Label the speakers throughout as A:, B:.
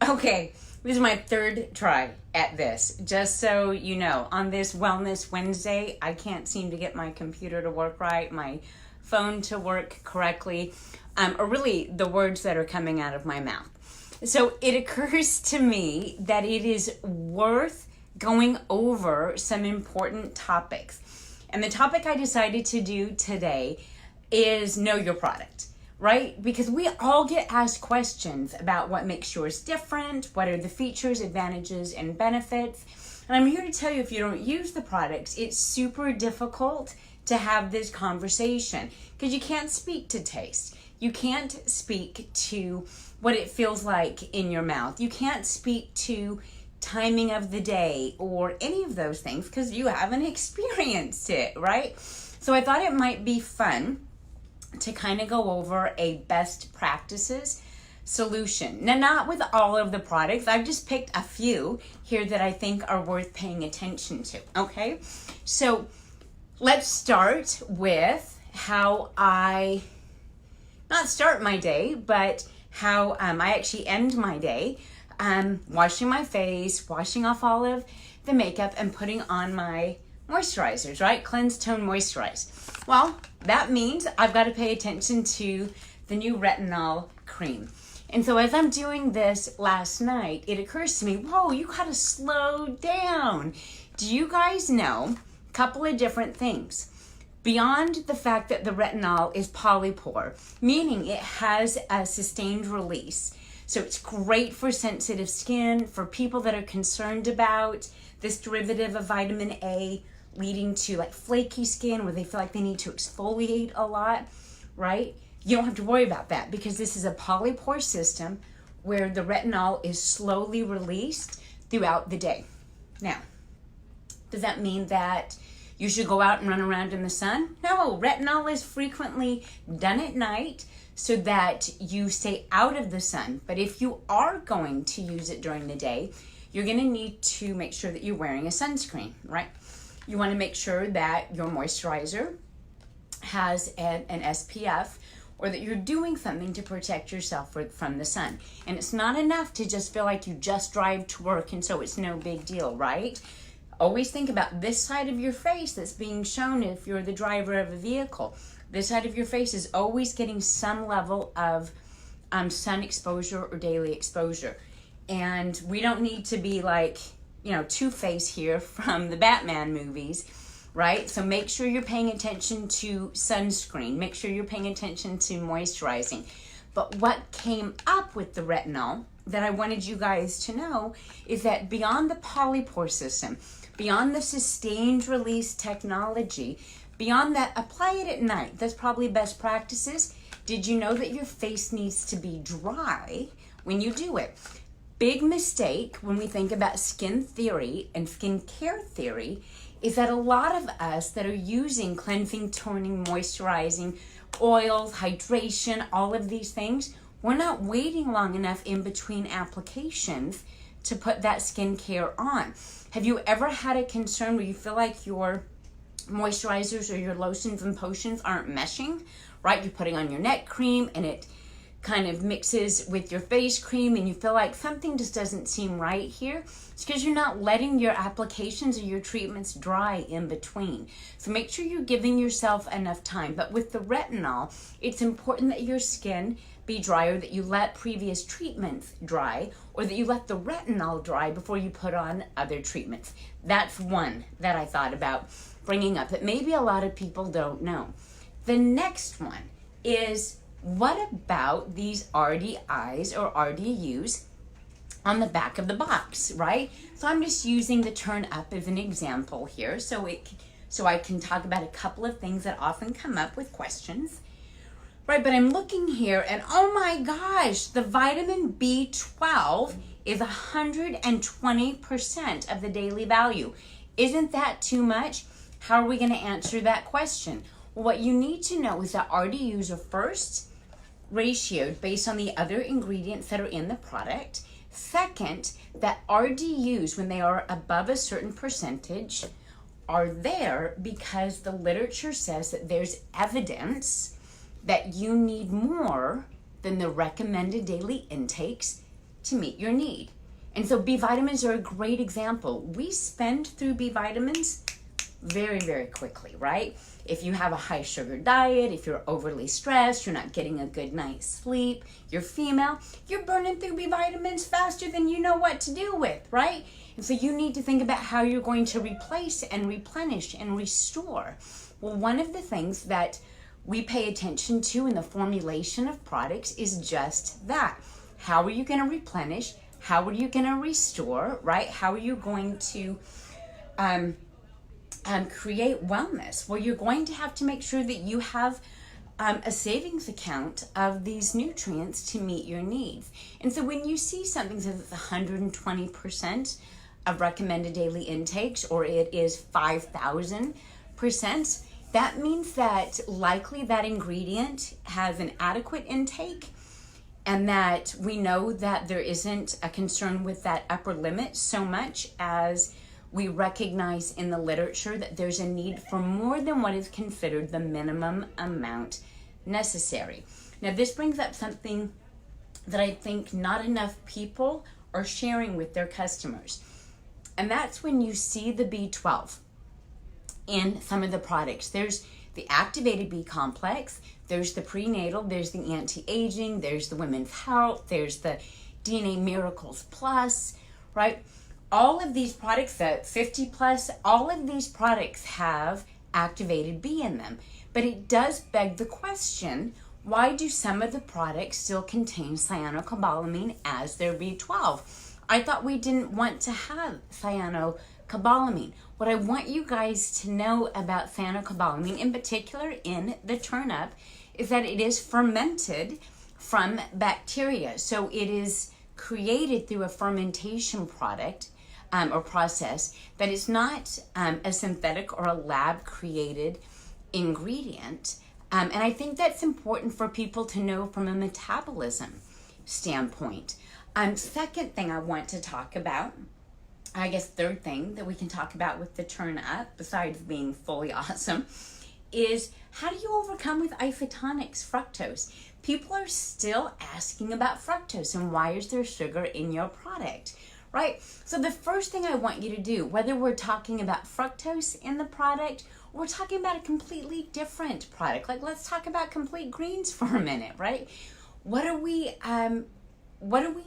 A: Okay, this is my third try at this. Just so you know, on this Wellness Wednesday, I can't seem to get my computer to work right, my phone to work correctly, or really the words that are coming out of my mouth. So it occurs to me that it is worth going over some important topics. And the topic I decided to do today is know your product. Right? Because we all get asked questions about what makes yours different, what are the features, advantages, and benefits. And I'm here to tell you, if you don't use the products, it's super difficult to have this conversation because you can't speak to taste. You can't speak to what it feels like in your mouth. You can't speak to timing of the day or any of those things because you haven't experienced it, right? So I thought it might be fun to kind of go over a best practices solution. Now, not with all of the products. I've just picked a few here that I think are worth paying attention to, okay? So let's start with how I, not start my day, but how I actually end my day. Washing my face, washing off all of the makeup, and putting on my moisturizers, right? Cleanse, tone, moisturize. Well, that means I've got to pay attention to the new retinol cream. And so as I'm doing this last night, it occurs to me, whoa, you got to slow down. Do you guys know a couple of different things? Beyond the fact that the retinol is polypore, meaning it has a sustained release. So it's great for sensitive skin, for people that are concerned about this derivative of vitamin A leading to like flaky skin where they feel like they need to exfoliate a lot, right? You don't have to worry about that because this is a polypore system where the retinol is slowly released throughout the day. Now, does that mean that you should go out and run around in the sun? No, retinol is frequently done at night so that you stay out of the sun. But if you are going to use it during the day, you're going to need to make sure that you're wearing a sunscreen, right? You want to make sure that your moisturizer has an SPF or that you're doing something to protect yourself from the sun. And it's not enough to just feel like you just drive to work and so it's no big deal, right? Always think about this side of your face that's being shown if you're the driver of a vehicle. This side of your face is always getting some level of sun exposure or daily exposure. And we don't need to be like, you know, Two-Face here from the Batman movies, right? So make sure you're paying attention to sunscreen. Make sure you're paying attention to moisturizing. But what came up with the retinol that I wanted you guys to know is that beyond the polypore system, beyond the sustained release technology, beyond that, apply it at night. That's probably best practices. Did you know that your face needs to be dry when you do it? Big mistake when we think about skin theory and skincare theory is that a lot of us that are using cleansing, toning, moisturizing, oils, hydration, all of these things, we're not waiting long enough in between applications to put that skincare on. Have you ever had a concern where you feel like your moisturizers or your lotions and potions aren't meshing, right? You're putting on your neck cream and it kind of mixes with your face cream and you feel like something just doesn't seem right here. It's because you're not letting your applications or your treatments dry in between. So make sure you're giving yourself enough time. But with the retinol, it's important that your skin be dry, or that you let previous treatments dry, or that you let the retinol dry before you put on other treatments. That's one that I thought about bringing up that maybe a lot of people don't know. The next one is, what about these RDIs or RDUs on the back of the box, right? So I'm just using the turn up as an example here so I can talk about a couple of things that often come up with questions, right? But I'm looking here and oh my gosh, the vitamin B12 is 120% of the daily value. Isn't that too much? How are we going to answer that question? Well, what you need to know is that RDUs are first ratioed based on the other ingredients that are in the product. Second, that RDUs, when they are above a certain percentage, are there because the literature says that there's evidence that you need more than the recommended daily intakes to meet your need. And so B vitamins are a great example. We spend through B vitamins very, very quickly, right? If you have a high sugar diet, if you're overly stressed, you're not getting a good night's sleep, you're female, you're burning through B vitamins faster than you know what to do with, right? And so you need to think about how you're going to replace and replenish and restore. Well, one of the things that we pay attention to in the formulation of products is just that. How are you going to replenish? How are you going to restore, right? How are you going to create wellness? Well, you're going to have to make sure that you have a savings account of these nutrients to meet your needs. And so when you see something that says it's 120% of recommended daily intakes, or it is 5,000%, that means that likely that ingredient has an adequate intake, and that we know that there isn't a concern with that upper limit so much as we recognize in the literature that there's a need for more than what is considered the minimum amount necessary. Now, this brings up something that I think not enough people are sharing with their customers. And that's when you see the B12 in some of the products. There's the activated B complex, there's the prenatal, there's the anti-aging, there's the women's health, there's the DNA Miracles Plus, right? All of these products, the 50 plus, all of these products have activated B in them. But it does beg the question, why do some of the products still contain cyancobalamin as their B12? I thought we didn't want to have cyancobalamin. What I want you guys to know about cyancobalamin, in particular in the turnip, is that it is fermented from bacteria. So it is created through a fermentation product or process, that is not a synthetic or a lab created ingredient. And I think that's important for people to know from a metabolism standpoint. Second thing I want to talk about, I guess third thing that we can talk about with the turnip, besides being fully awesome, is how do you overcome with isotonics fructose? People are still asking about fructose and why is there sugar in your product, right? So the first thing I want you to do, whether we're talking about fructose in the product or we're talking about a completely different product, like let's talk about complete greens for a minute, right? What do we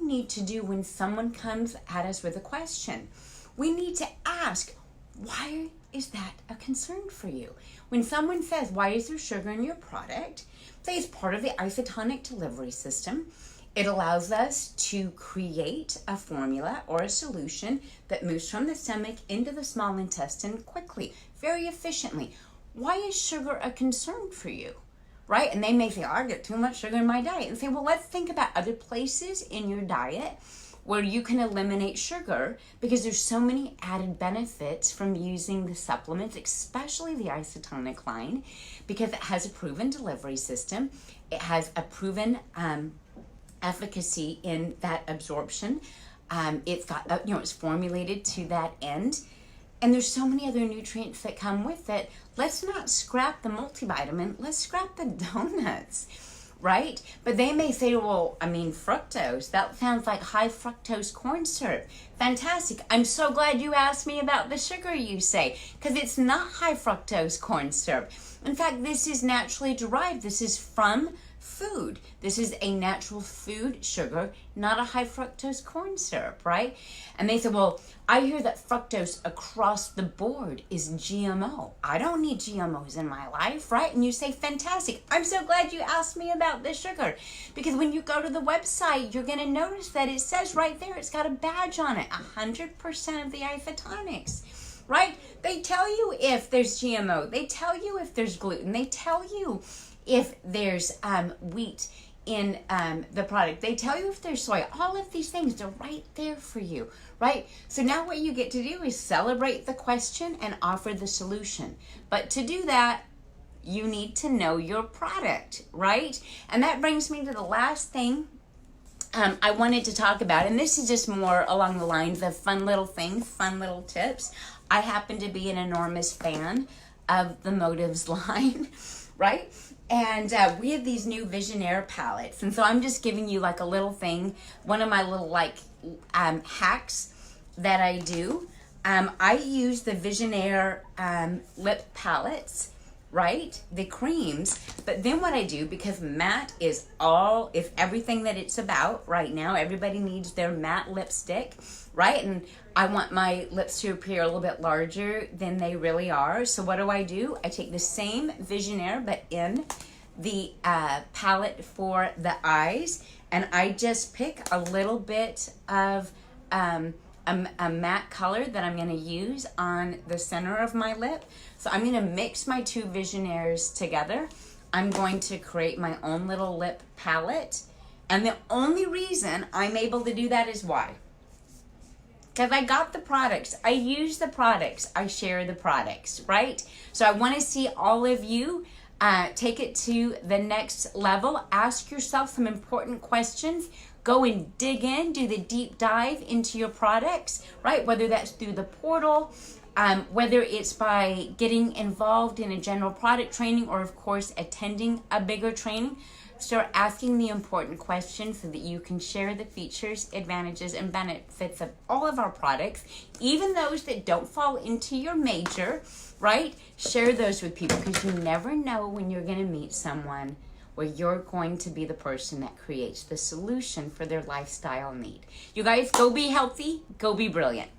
A: need to do when someone comes at us with a question? We need to ask, why is that a concern for you? When someone says, why is there sugar in your product? Say it's part of the isotonic delivery system. It allows us to create a formula or a solution that moves from the stomach into the small intestine quickly, very efficiently. Why is sugar a concern for you? Right? And they may say, oh, I get too much sugar in my diet. And say, well, let's think about other places in your diet where you can eliminate sugar, because there's so many added benefits from using the supplements, especially the isotonic line, because it has a proven delivery system. It has a proven efficacy in that absorption. It's got, it's formulated to that end. And there's so many other nutrients that come with it. Let's not scrap the multivitamin. Let's scrap the donuts, right? But they may say, well, fructose, that sounds like high fructose corn syrup. Fantastic. I'm so glad you asked me about the sugar, you say, because it's not high fructose corn syrup. In fact, this is naturally derived. This is from food. This is a natural food sugar, not a high fructose corn syrup, right? And they say, well, I hear that fructose across the board is GMO. I don't need GMOs in my life, right? And you say, fantastic. I'm so glad you asked me about this sugar, because when you go to the website, you're going to notice that it says right there, it's got a badge on it, 100% of the isotonics, right? They tell you if there's GMO. They tell you if there's gluten. They tell you if there's wheat in the product. They tell you if there's soy. All of these things, they're right there for you, right? So now what you get to do is celebrate the question and offer the solution. But to do that, you need to know your product, right? And that brings me to the last thing I wanted to talk about, and this is just more along the lines of fun little things, fun little tips. I happen to be an enormous fan of the Motives line, right? And we have these new Visionaire palettes. And so I'm just giving you like a little thing, one of my little like hacks that I do. I use the Visionaire lip palettes, right? The creams. But then what I do, because matte is everything that it's about right now, everybody needs their matte lipstick, right? And I want my lips to appear a little bit larger than they really are. So what do? I take the same Visionaire, but in the palette for the eyes, and I just pick a little bit of a matte color that I'm going to use on the center of my lip. So I'm going to mix my two Visionaires together. I'm going to create my own little lip palette. And the only reason I'm able to do that is why? Because I got the products. I use the products. I share the products, right? So I want to see all of you take it to the next level. Ask yourself some important questions. Go and dig in, do the deep dive into your products, right? Whether that's through the portal, whether it's by getting involved in a general product training, or of course attending a bigger training. Start asking the important questions so that you can share the features, advantages, and benefits of all of our products, even those that don't fall into your major, right? Share those with people, because you never know when you're going to meet someone where you're going to be the person that creates the solution for their lifestyle need. You guys, go be healthy, go be brilliant.